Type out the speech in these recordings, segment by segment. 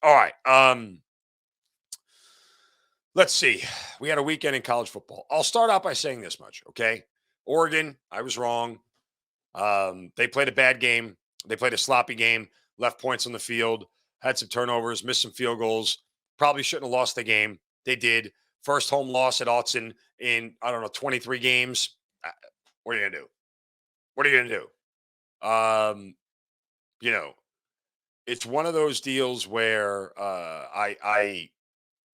All right. Let's see. We had a weekend in college football. I'll start out by saying this much, okay? Oregon, I was wrong. They played a bad game. They played a sloppy game, left points on the field, had some turnovers, missed some field goals. Probably shouldn't have lost the game. They did. First home loss at Autzen in, I don't know, 23 games. What are you going to do? What are you going to do? You know, it's one of those deals where I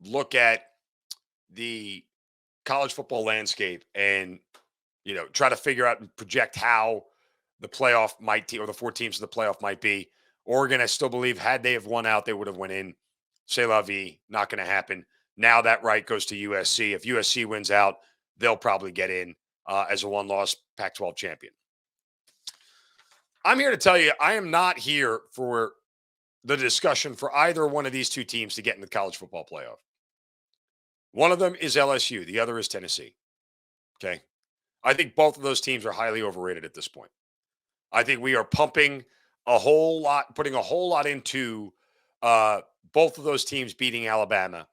look at the college football landscape and try to figure out and project how the playoff might or the four teams in the playoff might be. Oregon, I still believe, had they have won out, they would have went in. C'est la vie, not going to happen. Now that right goes to USC. If USC wins out, they'll probably get in as a one-loss Pac-12 champion. I'm here to tell you, I am not here for the discussion for either one of these two teams to get in the college football playoff. One of them is LSU. The other is Tennessee. Okay. I think both of those teams are highly overrated at this point. I think we are pumping a whole lot, putting a whole lot into both of those teams beating Alabama.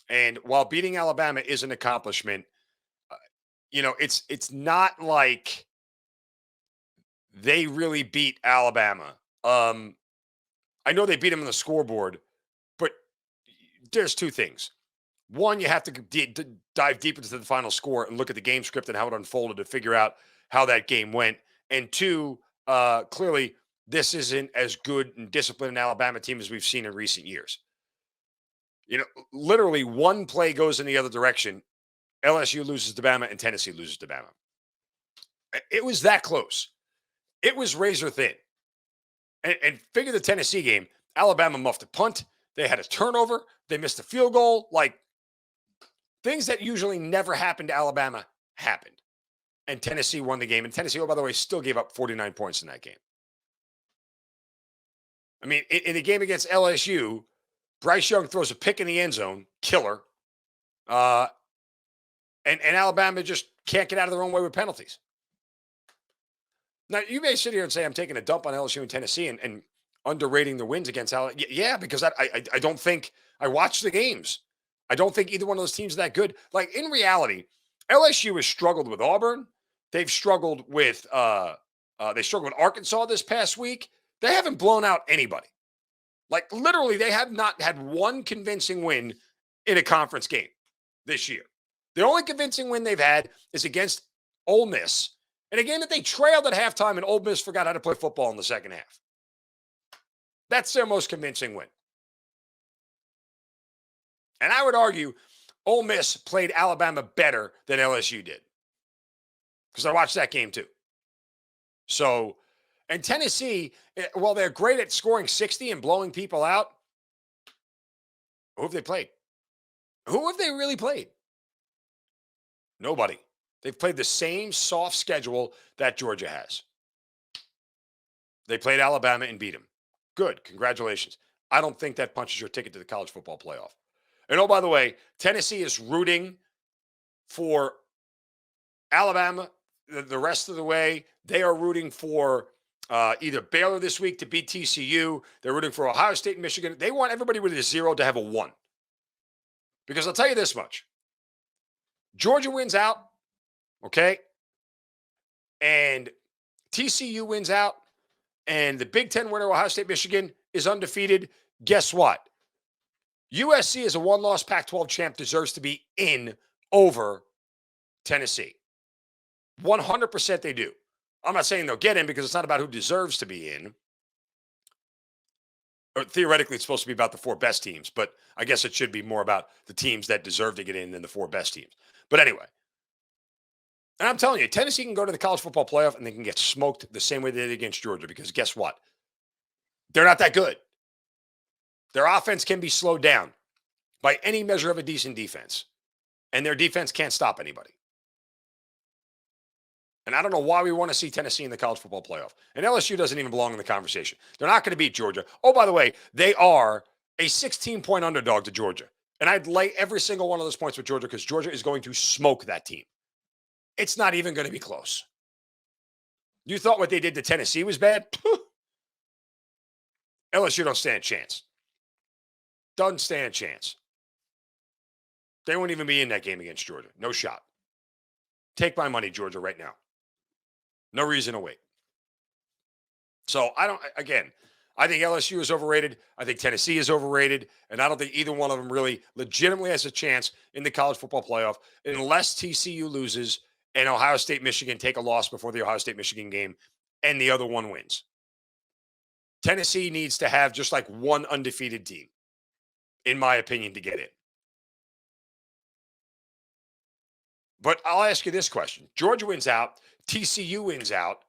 And while beating Alabama is an accomplishment, it's not like they really beat Alabama. I know they beat them on the scoreboard, but there's two things. One, you have to dive deep into the final score and look at the game script and how it unfolded to figure out how that game went. And two, clearly, this isn't as good and disciplined an Alabama team as we've seen in recent years. Literally one play goes in the other direction. LSU loses to Bama and Tennessee loses to Bama. It was that close. It was razor thin. And figure the Tennessee game, Alabama muffed a punt. They had a turnover. They missed a field goal. Like, things that usually never happen to Alabama happened. And Tennessee won the game. And Tennessee, oh, by the way, still gave up 49 points in that game. I mean, in the game against LSU, Bryce Young throws a pick in the end zone, killer. And Alabama just can't get out of their own way with penalties. Now, you may sit here and say I'm taking a dump on LSU and Tennessee and underrating the wins against Alabama. Yeah, because I don't think – I watched the games. I don't think either one of those teams is that good. Like, in reality, LSU has struggled with Auburn. They've struggled with Arkansas this past week. They haven't blown out anybody. Like, literally, they have not had one convincing win in a conference game this year. The only convincing win they've had is against Ole Miss, in a game that they trailed at halftime and Ole Miss forgot how to play football in the second half. That's their most convincing win. And I would argue Ole Miss played Alabama better than LSU did, because I watched that game too. So, and Tennessee, while they're great at scoring 60 and blowing people out, who have they played? Who have they really played? Nobody. They've played the same soft schedule that Georgia has. They played Alabama and beat them. Good. Congratulations. I don't think that punches your ticket to the college football playoff. And oh, by the way, Tennessee is rooting for Alabama the rest of the way. They are rooting for either Baylor this week to beat TCU. They're rooting for Ohio State and Michigan. They want everybody with a 0 to have a 1. Because I'll tell you this much. Georgia wins out, okay? And TCU wins out, and the Big Ten winner, Ohio State, Michigan, is undefeated. Guess what? USC, as a one-loss Pac-12 champ, deserves to be in over Tennessee. 100% they do. I'm not saying they'll get in, because it's not about who deserves to be in. Or theoretically, it's supposed to be about the 4 best teams, but I guess it should be more about the teams that deserve to get in than the 4 best teams. But anyway, and I'm telling you, Tennessee can go to the college football playoff and they can get smoked the same way they did against Georgia, because guess what? They're not that good. Their offense can be slowed down by any measure of a decent defense, and their defense can't stop anybody. And I don't know why we want to see Tennessee in the college football playoff. And LSU doesn't even belong in the conversation. They're not going to beat Georgia. Oh, by the way, they are a 16-point underdog to Georgia. And I'd lay every single one of those points with Georgia, because Georgia is going to smoke that team. It's not even going to be close. You thought what they did to Tennessee was bad? LSU don't stand a chance. Doesn't stand a chance. They won't even be in that game against Georgia. No shot. Take my money, Georgia, right now. No reason to wait. So I think LSU is overrated. I think Tennessee is overrated. And I don't think either one of them really legitimately has a chance in the college football playoff unless TCU loses and Ohio State, Michigan take a loss before the Ohio State, Michigan game and the other one wins. Tennessee needs to have just like one undefeated team, in my opinion, to get in. But I'll ask you this question. Georgia wins out. TCU wins out.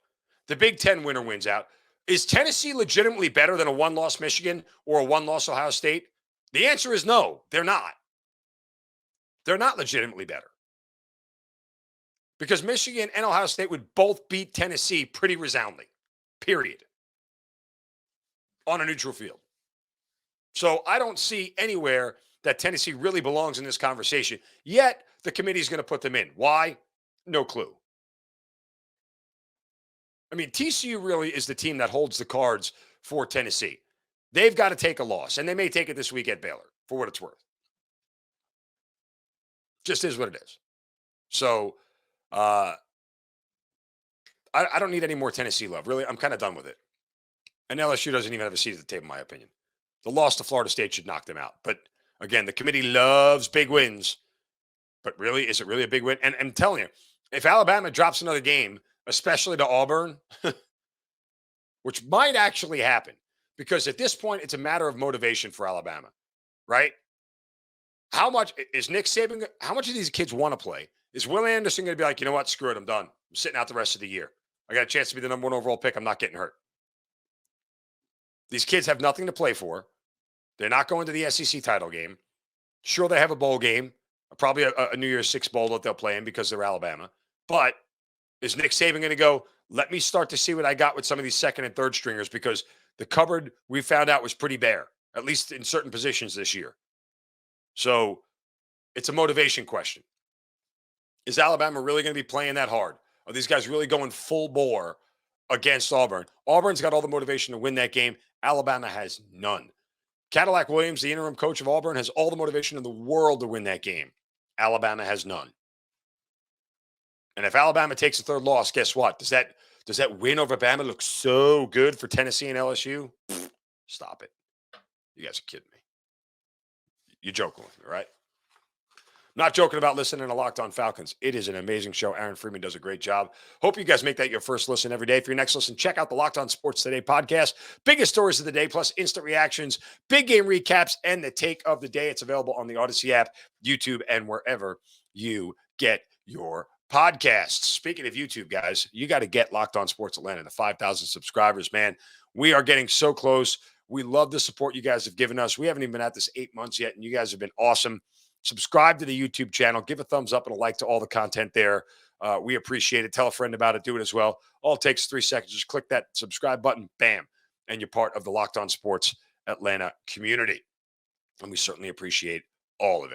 The Big Ten winner wins out. Is Tennessee legitimately better than a one-loss Michigan or a one-loss Ohio State? The answer is no, they're not. They're not legitimately better. Because Michigan and Ohio State would both beat Tennessee pretty resoundingly, period, on a neutral field. So I don't see anywhere that Tennessee really belongs in this conversation, yet the committee is going to put them in. Why? No clue. I mean, TCU really is the team that holds the cards for Tennessee. They've got to take a loss, and they may take it this week at Baylor, for what it's worth. Just is what it is. So I don't need any more Tennessee love. Really, I'm kind of done with it. And LSU doesn't even have a seat at the table, in my opinion. The loss to Florida State should knock them out. But again, the committee loves big wins. But really, is it really a big win? And I'm telling you, if Alabama drops another game, especially to Auburn, which might actually happen, because at this point, it's a matter of motivation for Alabama, right? How much is Nick Saban? How much of these kids want to play? Is Will Anderson going to be like, you know what, screw it, I'm done. I'm sitting out the rest of the year. I got a chance to be the number one overall pick. I'm not getting hurt. These kids have nothing to play for. They're not going to the SEC title game. Sure, they have a bowl game, probably a New Year's Six bowl that they'll play in because they're Alabama. But is Nick Saban going to go, let me start to see what I got with some of these second and third stringers, because the cupboard we found out was pretty bare, at least in certain positions this year. So it's a motivation question. Is Alabama really going to be playing that hard? Are these guys really going full bore against Auburn? Auburn's got all the motivation to win that game. Alabama has none. Cadillac Williams, the interim coach of Auburn, has all the motivation in the world to win that game. Alabama has none. And if Alabama takes a third loss, guess what? Does that win over Bama look so good for Tennessee and LSU? Stop it. You guys are kidding me. You're joking with me, right? Not joking about listening to Locked On Falcons. It is an amazing show. Aaron Freeman does a great job. Hope you guys make that your first listen every day. For your next listen, check out the Locked On Sports Today podcast. Biggest stories of the day, plus instant reactions, big game recaps, and the take of the day. It's available on the Odyssey app, YouTube, and wherever you get your podcasts. Speaking of YouTube, guys, you got to get Locked On Sports Atlanta to 5,000 subscribers, man. We are getting so close. We love the support you guys have given us. We haven't even been at this 8 months yet, and you guys have been awesome. Subscribe to the YouTube channel. Give a thumbs up and a like to all the content there. We appreciate it. Tell a friend about it. Do it as well. All it takes 3 seconds. Just click that subscribe button. Bam. And you're part of the Locked On Sports Atlanta community. And we certainly appreciate all of it.